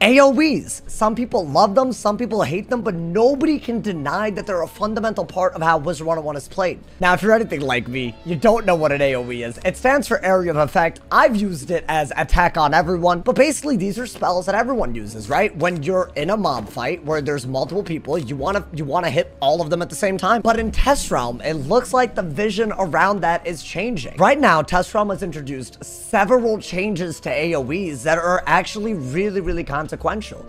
AoEs. Some people love them, some people hate them, but nobody can deny that they're a fundamental part of how Wizard101 is played. Now, if you're anything like me, you don't know what an AoE is. It stands for Area of Effect. I've used it as attack on everyone, but basically these are spells that everyone uses, right? When you're in a mob fight where there's multiple people, you wanna hit all of them at the same time. But in Test Realm, it looks like the vision around that is changing. Right now, Test Realm has introduced several changes to AoEs that are actually really consequential.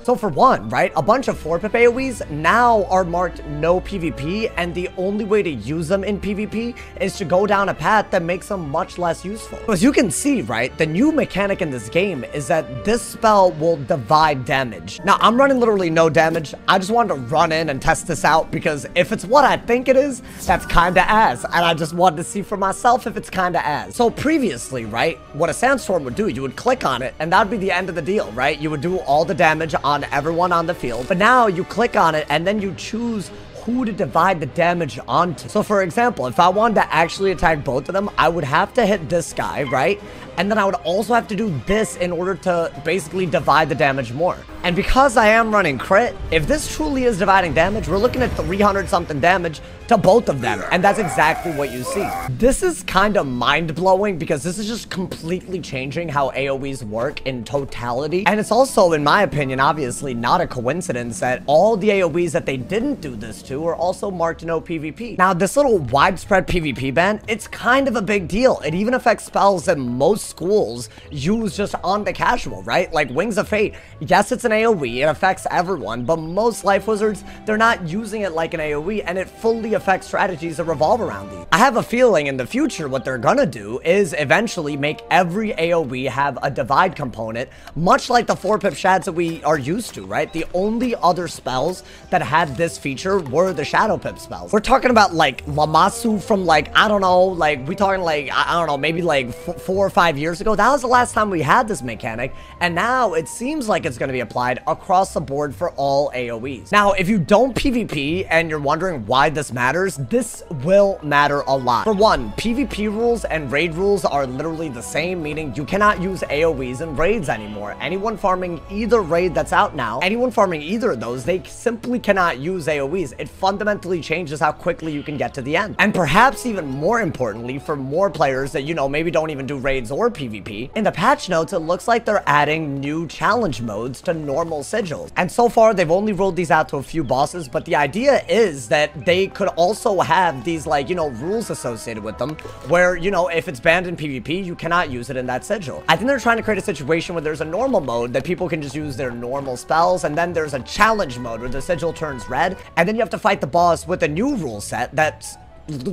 So for one, right, a bunch of 4-pip AoEs now are marked no PvP, and the only way to use them in PvP is to go down a path that makes them much less useful. As you can see, right, the new mechanic in this game is that this spell will divide damage. Now, I'm running literally no damage. I just wanted to run in and test this out because if it's what I think it is, that's kinda ass, and I just wanted to see for myself if it's kinda ass. So previously, right, what a sandstorm would do, you would click on it, and that'd be the end of the deal, right? You would do all the damage on everyone on the field, but now you click on it and then you choose who to divide the damage onto. So for example, if I wanted to actually attack both of them, I would have to hit this guy, right? And then I would also have to do this in order to basically divide the damage more. And because I am running crit, if this truly is dividing damage, we're looking at 300 something damage to both of them. And that's exactly what you see. This is kind of mind-blowing because this is just completely changing how AoEs work in totality. And it's also, in my opinion, obviously not a coincidence that all the AoEs that they didn't do this to are also marked no PvP. Now, this little widespread PvP ban, it's kind of a big deal. It even affects spells that most schools use just on the casual, right? Like Wings of Fate. Yes, it's an AoE, it affects everyone, but most life wizards, they're not using it like an AoE, and it fully affects strategies that revolve around these. I have a feeling in the future what they're gonna do is eventually make every AoE have a divide component, much like the 4-pip shads that we are used to, right? The only other spells that had this feature were the shadow pip spells. We're talking about like Lamasu from like, I don't know, like we talking like, I don't know, maybe like 4 or 5 years ago. That was the last time we had this mechanic, and now it seems like it's going to be applied across the board for all AoEs. Now, if you don't PvP and you're wondering why this matters, this will matter a lot. For one, PvP rules and raid rules are literally the same, meaning you cannot use AoEs in raids anymore. Anyone farming either raid that's out now, anyone farming either of those, they simply cannot use AoEs. It fundamentally changes how quickly you can get to the end. And perhaps even more importantly, for more players that, you know, maybe don't even do raids or PvP, in the patch notes, it looks like they're adding new challenge modes to normal sigils. And so far, they've only rolled these out to a few bosses, but the idea is that they could also have these, like, you know, rules associated with them where, you know, if it's banned in PvP, you cannot use it in that sigil. I think they're trying to create a situation where there's a normal mode that people can just use their normal spells, and then there's a challenge mode where the sigil turns red, and then you have to fight the boss with a new rule set that's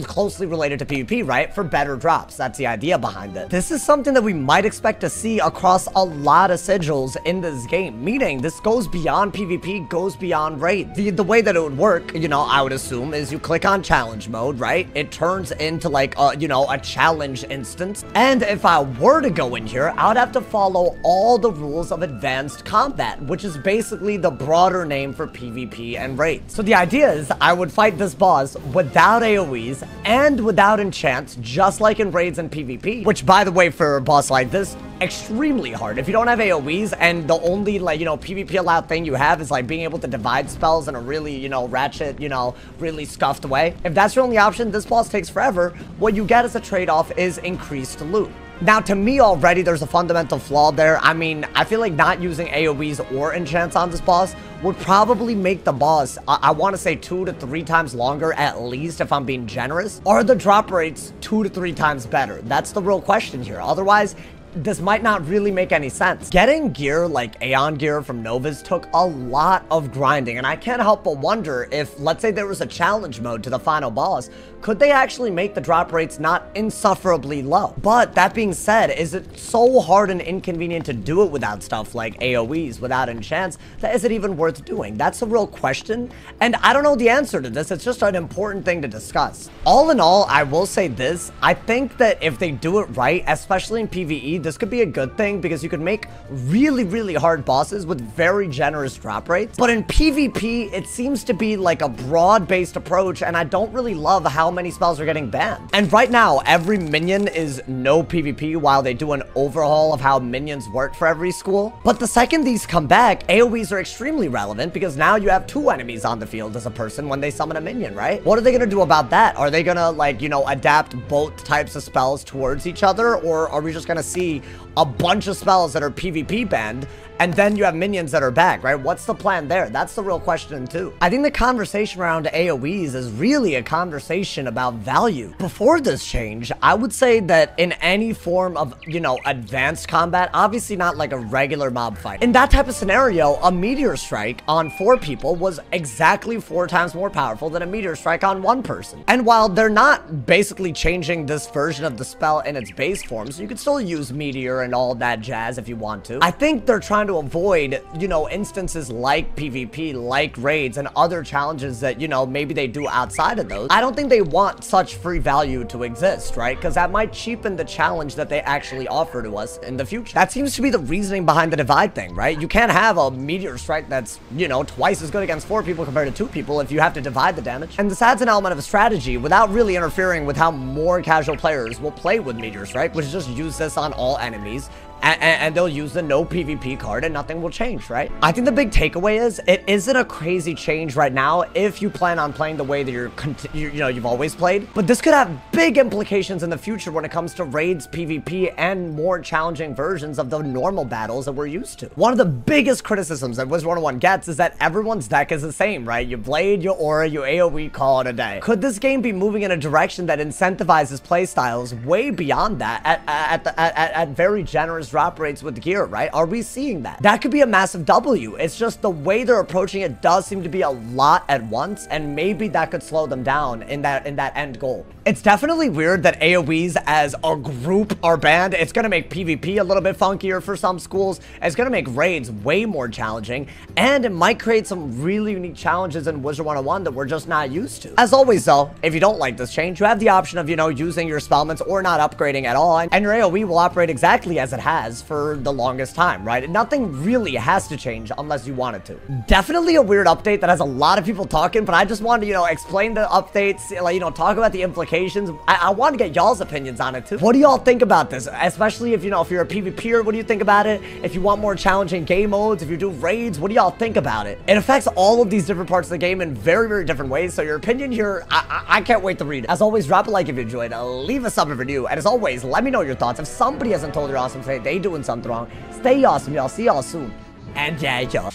closely related to PvP, right? For better drops. That's the idea behind it. This is something that we might expect to see across a lot of sigils in this game, meaning this goes beyond PvP, goes beyond raid. The way that it would work, you know, I would assume, is you click on challenge mode, right? It turns into like a, you know, a challenge instance. And if I were to go in here, I would have to follow all the rules of advanced combat, which is basically the broader name for PvP and raid. So the idea is I would fight this boss without AoE and without enchants, just like in raids and PvP, which, by the way, for a boss like this, extremely hard. If you don't have AoEs and the only, like, you know, PvP allowed thing you have is like being able to divide spells in a really, you know, ratchet, you know, really scuffed way, if that's your only option, this boss takes forever. What you get as a trade-off is increased loot. Now, to me already, there's a fundamental flaw there. I mean, I feel like not using AoEs or enchants on this boss would probably make the boss, I want to say 2 to 3 times longer at least, if I'm being generous. Are the drop rates 2 to 3 times better? That's the real question here. Otherwise, this might not really make any sense. Getting gear like Aeon gear from Novas took a lot of grinding, and I can't help but wonder if, let's say there was a challenge mode to the final boss, could they actually make the drop rates not insufferably low? But that being said, is it so hard and inconvenient to do it without stuff like AoEs, without enchants, that is it even worth doing? That's a real question, and I don't know the answer to this. It's just an important thing to discuss. All in all, I will say this. I think that if they do it right, especially in PvE, PvP, this could be a good thing because you could make really, really hard bosses with very generous drop rates. But in PvP, it seems to be like a broad-based approach, and I don't really love how many spells are getting banned. And right now, every minion is no PvP while they do an overhaul of how minions work for every school. But the second these come back, AoEs are extremely relevant because now you have 2 enemies on the field as a person when they summon a minion, right? What are they gonna do about that? Are they gonna, like, you know, adapt both types of spells towards each other, or are we just gonna see a bunch of spells that are PvP banned, and then you have minions that are back, right? What's the plan there? That's the real question, too. I think the conversation around AoEs is really a conversation about value. Before this change, I would say that in any form of, you know, advanced combat, obviously not like a regular mob fight. In that type of scenario, a meteor strike on 4 people was exactly 4 times more powerful than a meteor strike on 1 person. And while they're not basically changing this version of the spell in its base form, so you could still use meteor and all that jazz if you want to, I think they're trying to avoid, you know, instances like PvP, like raids, and other challenges that, you know, maybe they do outside of those. I don't think they want such free value to exist, right? Because that might cheapen the challenge that they actually offer to us in the future. That seems to be the reasoning behind the divide thing, right? You can't have a meteor strike that's, you know, twice as good against 4 people compared to 2 people if you have to divide the damage. And this adds an element of a strategy without really interfering with how more casual players will play with meteor strike, which is just use this on all enemies. And they'll use the no PvP card and nothing will change, right? I think the big takeaway is it isn't a crazy change right now if you plan on playing the way that you've always played. But this could have big implications in the future when it comes to raids, PvP, and more challenging versions of the normal battles that we're used to. One of the biggest criticisms that Wizard101 gets is that everyone's deck is the same, right? You Blade, you Aura, you AoE, call it a day. Could this game be moving in a direction that incentivizes playstyles way beyond that at very generous drop rates with gear, right? Are we seeing that? That could be a massive W. It's just the way they're approaching it does seem to be a lot at once, and maybe that could slow them down in that end goal. It's definitely weird that AoEs as a group are banned. It's gonna make PvP a little bit funkier for some schools. It's gonna make raids way more challenging, and it might create some really unique challenges in Wizard101 that we're just not used to. As always though, if you don't like this change, you have the option of, you know, using your spellments or not upgrading at all, and your AoE will operate exactly as it has for the longest time, right? Nothing really has to change unless you want it to. Definitely a weird update that has a lot of people talking, but I just wanted to, you know, explain the updates, like, you know, talk about the implications. I want to get y'all's opinions on it too. What do y'all think about this? Especially if, you know, if you're a PvPer, what do you think about it? If you want more challenging game modes, if you do raids, what do y'all think about it? It affects all of these different parts of the game in very, very different ways, so your opinion here, I can't wait to read it. As always, drop a like if you enjoyed, leave a sub if you're new, and as always, let me know your thoughts. If somebody hasn't told you awesome today, they doing something wrong. Stay awesome, y'all. See y'all soon. And yeah, y'all.